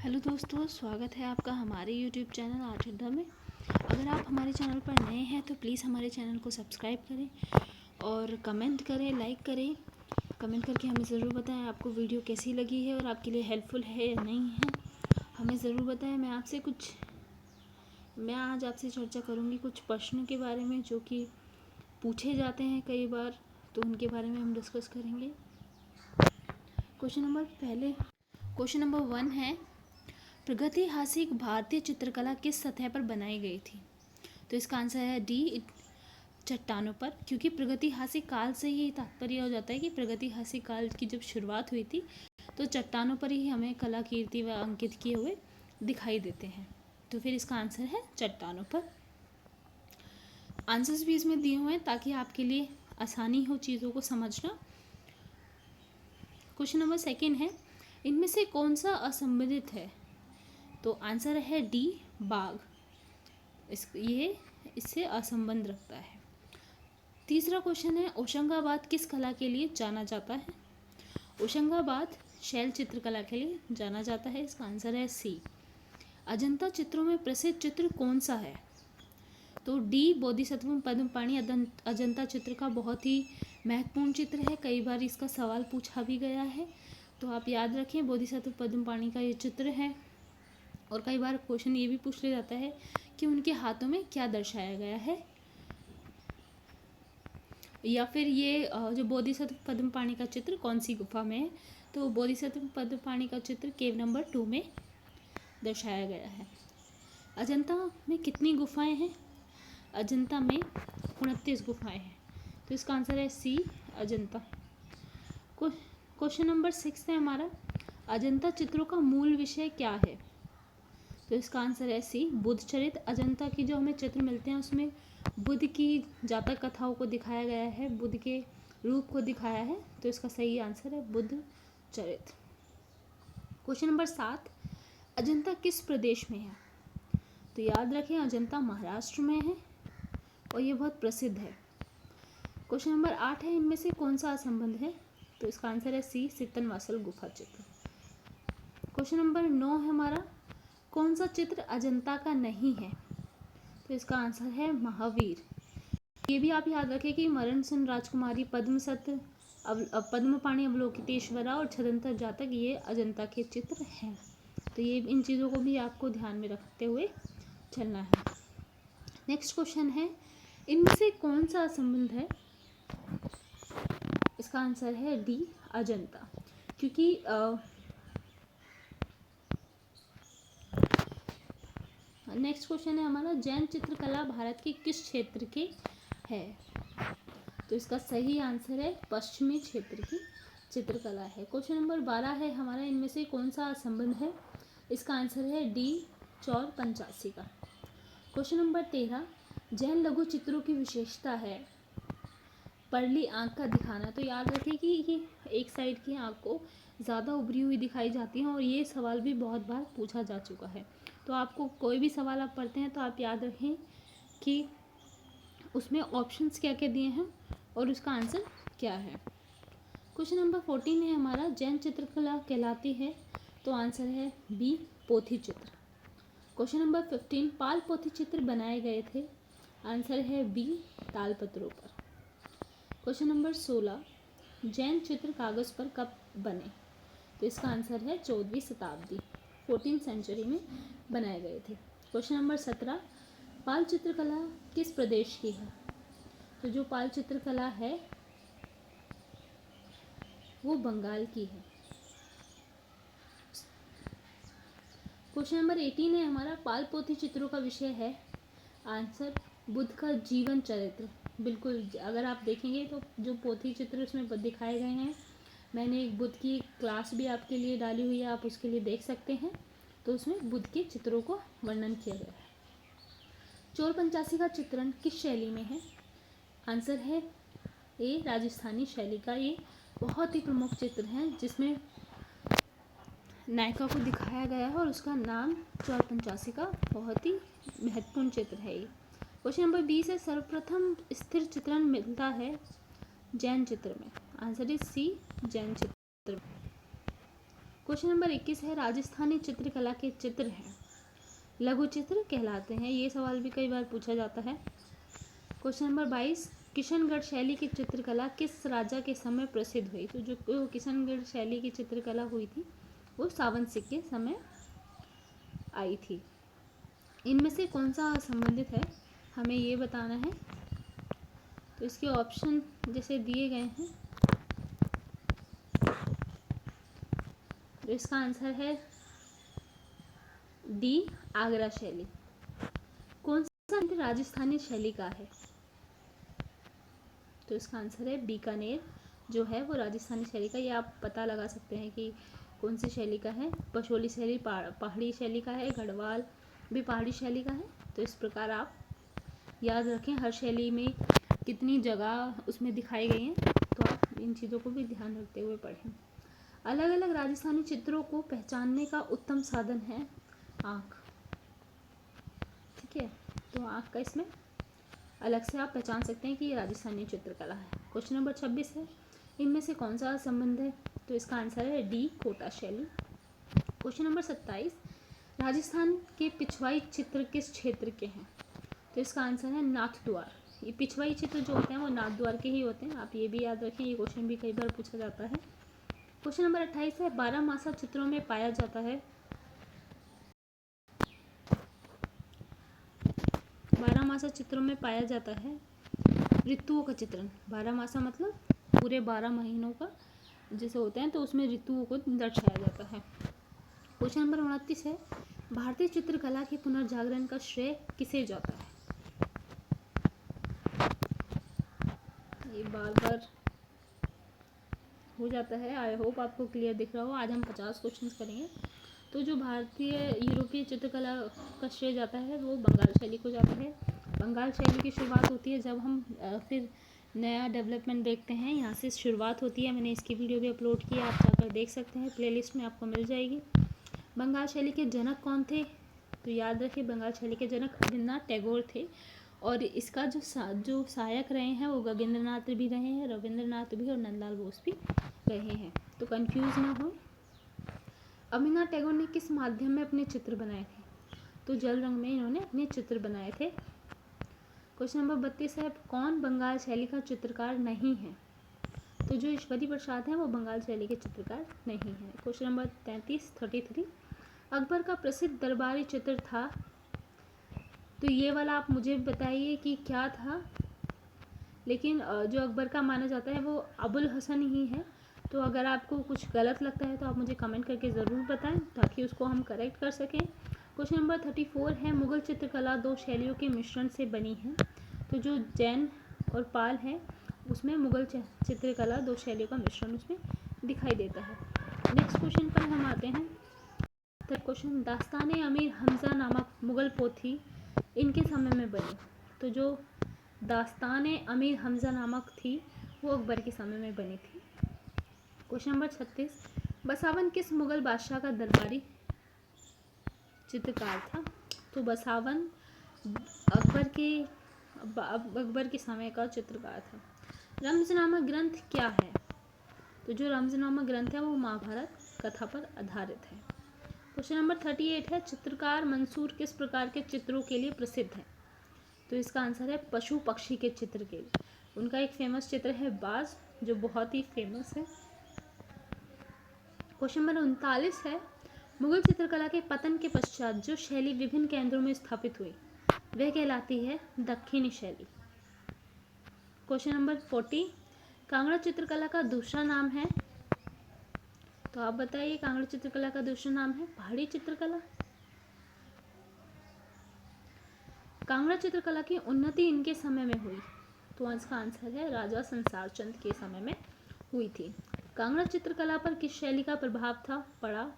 Hello दोस्तों, स्वागत है आपका हमारे यूट्यूब चैनल आर्ट अड्डा में। अगर आप हमारे चैनल पर नए हैं तो प्लीज़ हमारे चैनल को सब्सक्राइब करें और कमेंट करें, लाइक करें। कमेंट करके हमें ज़रूर बताएं आपको वीडियो कैसी लगी है और आपके लिए हेल्पफुल है या नहीं है, हमें ज़रूर बताएं। मैं आज आपसे चर्चा करूँगी कुछ प्रश्नों के बारे में जो कि पूछे जाते हैं कई बार, तो उनके बारे में हम डिस्कस करेंगे। क्वेश्चन नंबर 1 है, प्रागैतिहासिक भारतीय चित्रकला किस सतह पर बनाई गई थी? तो इसका आंसर है डी, चट्टानों पर, क्योंकि प्रागैतिहासिक काल से ही तात्पर्य हो जाता है कि प्रागैतिहासिक काल की जब शुरुआत हुई थी तो चट्टानों पर ही हमें कलाकृति व अंकित किए हुए दिखाई देते हैं। तो फिर इसका आंसर है चट्टानों पर। आंसर्स भी इसमें दिए हुए हैं ताकि आपके लिए आसानी हो चीज़ों को समझना। क्वेश्चन नंबर 2 है, इनमें से कौन सा असंबंधित है? तो आंसर है डी, बाघ। ये इससे असंबंध रखता है। तीसरा क्वेश्चन है, होशंगाबाद किस कला के लिए जाना जाता है? होशंगाबाद शैल चित्रकला के लिए जाना जाता है। इसका आंसर है सी। अजंता चित्रों में प्रसिद्ध चित्र कौन सा है? तो डी, बोधिसत्व पद्मपाणि अजंता चित्र का बहुत ही महत्वपूर्ण चित्र है। कई बार इसका सवाल पूछा भी गया है, तो आप याद रखें बोधिसत्व पद्मपाणि का ये चित्र है। और कई बार क्वेश्चन ये भी पूछ लिया जाता है कि उनके हाथों में क्या दर्शाया गया है, या फिर ये जो बोधिसत्व पद्मपाणि का चित्र कौन सी गुफा में है? तो बोधिसत्व पद्मपाणि का चित्र केव नंबर 2 में दर्शाया गया है। अजंता में कितनी गुफाएं हैं? अजंता में 29 गुफाएं हैं। तो इसका आंसर है सी, अजंता। क्वेश्चन नंबर 6 है हमारा, अजंता चित्रों का मूल विषय क्या है? तो इसका आंसर है सी, बुद्ध चरित्र। अजंता की जो हमें चित्र मिलते हैं उसमें बुद्ध की जातक कथाओं को दिखाया गया है, बुद्ध के रूप को दिखाया है। तो इसका सही आंसर है बुद्ध चरित्र। क्वेश्चन नंबर 7, अजंता किस प्रदेश में है? तो याद रखें अजंता महाराष्ट्र में है और ये बहुत प्रसिद्ध है। क्वेश्चन नंबर 8 है, इनमें से कौन सा असंबंध है? तो इसका आंसर है सी, सित्तनवासल गुफा चित्र। क्वेश्चन नंबर 9 है हमारा, कौन सा चित्र अजंता का नहीं है? तो इसका आंसर है महावीर। ये भी आप याद रखें कि मरण सेन राजकुमारी, पद्मसत, पद्मपाणि अवलोकितेश्वरा और छदंतर जातक ये अजंता के चित्र हैं। तो ये इन चीज़ों को भी आपको ध्यान में रखते हुए चलना है। नेक्स्ट क्वेश्चन है, इनमें से कौन सा असंबंध है? इसका आंसर है डी, अजंता, क्योंकि नेक्स्ट क्वेश्चन है हमारा, जैन चित्रकला भारत के किस क्षेत्र के है? तो इसका सही आंसर है पश्चिमी क्षेत्र की चित्रकला है। क्वेश्चन नंबर 12 है हमारा, इनमें से कौन सा असंबंध है? इसका आंसर है डी, चौर पंचासी का। क्वेश्चन नंबर 13, जैन लघु चित्रों की विशेषता है परली आंख का दिखाना। तो याद रखें कि ये एक साइड की आंख को ज़्यादा उभरी हुई दिखाई जाती है और ये सवाल भी बहुत बार पूछा जा चुका है। तो आपको कोई भी सवाल आप पढ़ते हैं तो आप याद रखें कि उसमें ऑप्शंस क्या क्या दिए हैं और उसका आंसर क्या है। क्वेश्चन नंबर 14 है हमारा, जैन चित्रकला कहलाती है? तो आंसर है बी, पोथी चित्र। क्वेश्चन नंबर 15, पाल पोथी चित्र बनाए गए थे? आंसर है बी, तालपत्रों पर। क्वेश्चन नंबर 16, जैन चित्र कागज़ पर कब बने? तो इसका आंसर है 14वीं शताब्दी, 14th सेंचुरी में बनाए गए थे। क्वेश्चन नंबर 17, पाल चित्रकला किस प्रदेश की है? तो जो पाल चित्रकला है वो बंगाल की है। क्वेश्चन नंबर 18 है हमारा, पाल पोथी चित्रों का विषय है? आंसर बुद्ध का जीवन चरित्र। बिल्कुल, अगर आप देखेंगे तो जो पोथी चित्र उसमें दिखाए गए हैं, मैंने एक बुद्ध की क्लास भी आपके लिए डाली हुई है, आप उसके लिए देख सकते हैं। तो उसमें बुद्ध के चित्रों को वर्णन किया गया है। चोर पंचासी का चित्रण किस शैली में है? आंसर है ए, राजस्थानी शैली का। ये बहुत ही प्रमुख चित्र है जिसमें नायिका को दिखाया गया है और उसका नाम चोर पंचासी का बहुत ही महत्वपूर्ण चित्र है ये। क्वेश्चन नंबर 20 है, सर्वप्रथम स्थिर चित्रण मिलता है जैन चित्र में? आंसर इज सी, जैन चित्र। क्वेश्चन नंबर 21 है, राजस्थानी चित्रकला के चित्र हैं लघु चित्र कहलाते हैं। ये सवाल भी कई बार पूछा जाता है। क्वेश्चन नंबर 22, किशनगढ़ शैली की चित्रकला किस राजा के समय प्रसिद्ध हुई? तो जो किशनगढ़ शैली की चित्रकला हुई थी वो सावन सिंह के समय आई थी। इनमें से कौन सा संबंधित है, हमें ये बताना है। तो इसके ऑप्शन जैसे दिए गए हैं, तो इसका आंसर है डी, आगरा शैली। कौन सा राजस्थानी शैली का है? तो इसका आंसर है बीकानेर जो है वो राजस्थानी शैली का। ये आप पता लगा सकते हैं कि कौन सी शैली का है। पशोली शैली पहाड़ी शैली का है, गढ़वाल भी पहाड़ी शैली का है। तो इस प्रकार आप याद रखें, हर शैली में कितनी जगह उसमें दिखाई गई हैं, तो आप इन चीज़ों को भी ध्यान रखते हुए पढ़ें। अलग अलग राजस्थानी चित्रों को पहचानने का उत्तम साधन है आँख। ठीक है, तो आँख का इसमें अलग से आप पहचान सकते हैं कि ये राजस्थानी चित्रकला है। क्वेश्चन नंबर 26 है, इनमें से कौन सा संबंध है? तो इसका आंसर है डी, कोटा शैली। क्वेश्चन नंबर 27, राजस्थान के पिछवाई चित्र किस क्षेत्र के हैं? तो इसका आंसर है नाथद्वार। ये पिछवाई चित्र जो होते हैं वो नाथद्वार के ही होते हैं, आप ये भी याद रखें, ये क्वेश्चन भी कई बार पूछा जाता है। क्वेश्चन नंबर 28 है, बारहमासा चित्रों में पाया जाता है। बारहमासा चित्रों में पाया जाता है ऋतुओं का चित्रण। बारहमासा मतलब पूरे 12 महीनों का जैसे होते हैं, तो उसमें ऋतुओं को दर्शाया जाता है। क्वेश्चन नंबर 29 है, भारतीय चित्रकला के पुनर्जागरण का श्रेय किसे जाता है? ये बार बार हो जाता है, आई होप आपको क्लियर दिख रहा हो। आज हम 50 क्वेश्चन करेंगे। तो जो भारतीय यूरोपीय चित्रकला का श्रेय जाता है वो बंगाल शैली को जाता है। बंगाल शैली की शुरुआत होती है जब हम फिर नया डेवलपमेंट देखते हैं, यहाँ से शुरुआत होती है। मैंने इसकी वीडियो भी अपलोड की है, आप जाकर देख सकते हैं, प्लेलिस्ट में आपको मिल जाएगी। बंगाल शैली के जनक कौन थे? तो याद रखिए, बंगाल शैली के जनक रविन्द्रनाथ टैगोर थे, और इसका जो सहायक रहे हैं वो गगनेंद्रनाथ भी रहे हैं, रविन्द्रनाथ भी, और नंदलाल बोस भी रहे हैं, तो कंफ्यूज ना हो। रविन्द्रनाथ टैगोर ने किस माध्यम में अपने चित्र बनाए थे? तो जल रंग में इन्होंने अपने चित्र बनाए थे। क्वेश्चन नंबर 32 है, कौन बंगाल शैली का चित्रकार नहीं है? तो जो ईश्वरी प्रसाद हैं वो बंगाल शैली के चित्रकार नहीं हैं। क्वेश्चन नंबर 33 अकबर का प्रसिद्ध दरबारी चित्र था। तो ये वाला आप मुझे बताइए कि क्या था, लेकिन जो अकबर का माना जाता है वो अबुल हसन ही है। तो अगर आपको कुछ गलत लगता है तो आप मुझे कमेंट करके ज़रूर बताएं ताकि उसको हम करेक्ट कर सकें। क्वेश्चन नंबर 34 है, मुगल चित्रकला 2 शैलियों के मिश्रण से बनी है। तो जो जैन और पाल है उसमें मुगल चित्रकला 2 शैलियों का मिश्रण उसमें दिखाई देता है। नेक्स्ट क्वेश्चन पर हम आते हैं। थर्ड क्वेश्चन, दास्तान अमीर हमजा नामक मुगल पोथी इनके समय में बनी। तो जो दास्तान अमीर हमजा नामक थी वो अकबर के समय में बनी थी। क्वेश्चन नंबर 36, बसावन किस मुगल बादशाह का दरबारी चित्रकार था? तो बसावन अकबर के समय का चित्रकार था। रम्ज़नामा ग्रंथ क्या है? तो जो रम्ज़नामा ग्रंथ है वो महाभारत कथा पर आधारित है। क्वेश्चन नंबर 38 है, चित्रकार मंसूर किस प्रकार के चित्रों के लिए प्रसिद्ध है? तो इसका आंसर है पशु पक्षी के चित्र के लिए। उनका एक फेमस चित्र है बाज, जो बहुत ही फेमस है। क्वेश्चन नंबर 39 है, मुगल चित्रकला के पतन के पश्चात जो शैली विभिन्न केंद्रों में स्थापित हुई वह कहलाती है दक्षिणी शैली। क्वेश्चन नंबर 40, कांगड़ा चित्रकला का दूसरा नाम है? तो आप बताइए, कांगड़ा चित्रकला का दूसरा नाम है पहाड़ी चित्रकला। कांगड़ा चित्रकला की उन्नति इनके समय में हुई। तो इसका आंसर है राजा संसार चंद के समय में हुई थी। कांगड़ा चित्रकला पर किस शैली का प्रभाव पड़ा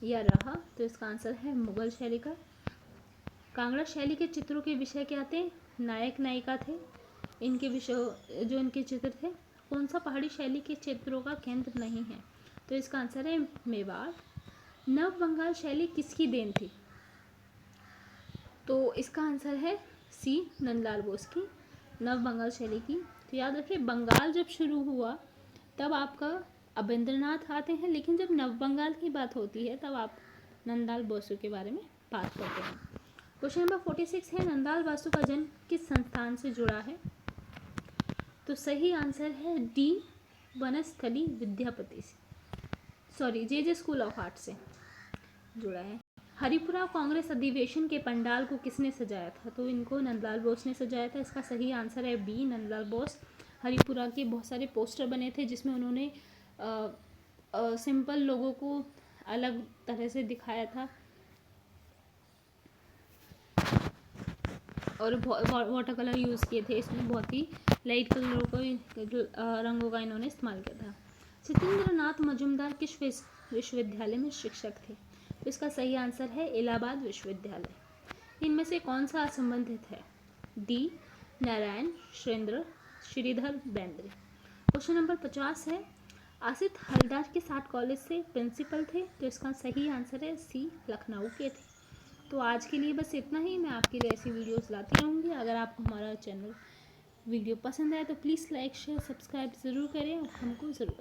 या रहा? तो इसका आंसर है मुगल शैली का। कांगड़ा शैली के चित्रों के विषय क्या थे? नायक नायिका थे इनके विषय, जो इनके चित्र थे। कौन सा पहाड़ी शैली के चित्रों का केंद्र नहीं है? तो इसका आंसर है मेवाड़। नव बंगाल शैली किसकी देन थी? तो इसका आंसर है सी, नंदलाल बोस की नव बंगाल शैली की। तो याद रखिए, बंगाल जब शुरू हुआ तब आपका अबेंद्रनाथ आते हैं, लेकिन जब नव बंगाल की बात होती है तब आप नंदलाल बोस के बारे में बात करते हैं। क्वेश्चन नंबर 46 है, नंदलाल बोस का जन्म किस संस्थान से जुड़ा है? तो सही आंसर है डी, वनस्थली विद्यापति से, sorry J school of art से जुड़ा है। हरिपुरा कांग्रेस अधिवेशन के पंडाल को किसने सजाया था? तो इनको नंदलाल बोस ने सजाया था। इसका सही आंसर है बी, नंदलाल बोस। हरिपुरा के बहुत सारे पोस्टर बने थे जिसमें उन्होंने सिंपल लोगों को अलग तरह से दिखाया था और वाटर कलर यूज़ किए थे। इसमें बहुत ही लाइट कलरों को रंगों का इन्होंने इस्तेमाल किया था। सत्येंद्रनाथ मजूमदार किस विश्वविद्यालय में शिक्षक थे? तो इसका सही आंसर है इलाहाबाद विश्वविद्यालय। इनमें से कौन सा असंबंधित है? D, Narayan Shridhar Bendre. Question number 50 है, आसित हलदार के 60 कॉलेज से प्रिंसिपल थे? तो इसका सही आंसर है सी, लखनऊ के थे। तो आज के लिए बस इतना ही। मैं आपके लिए ऐसी वीडियोस लाती रहूँगी। अगर आपको हमारा चैनल वीडियो पसंद आए तो प्लीज़ लाइक शेयर सब्सक्राइब ज़रूर करें और हमको ज़रूर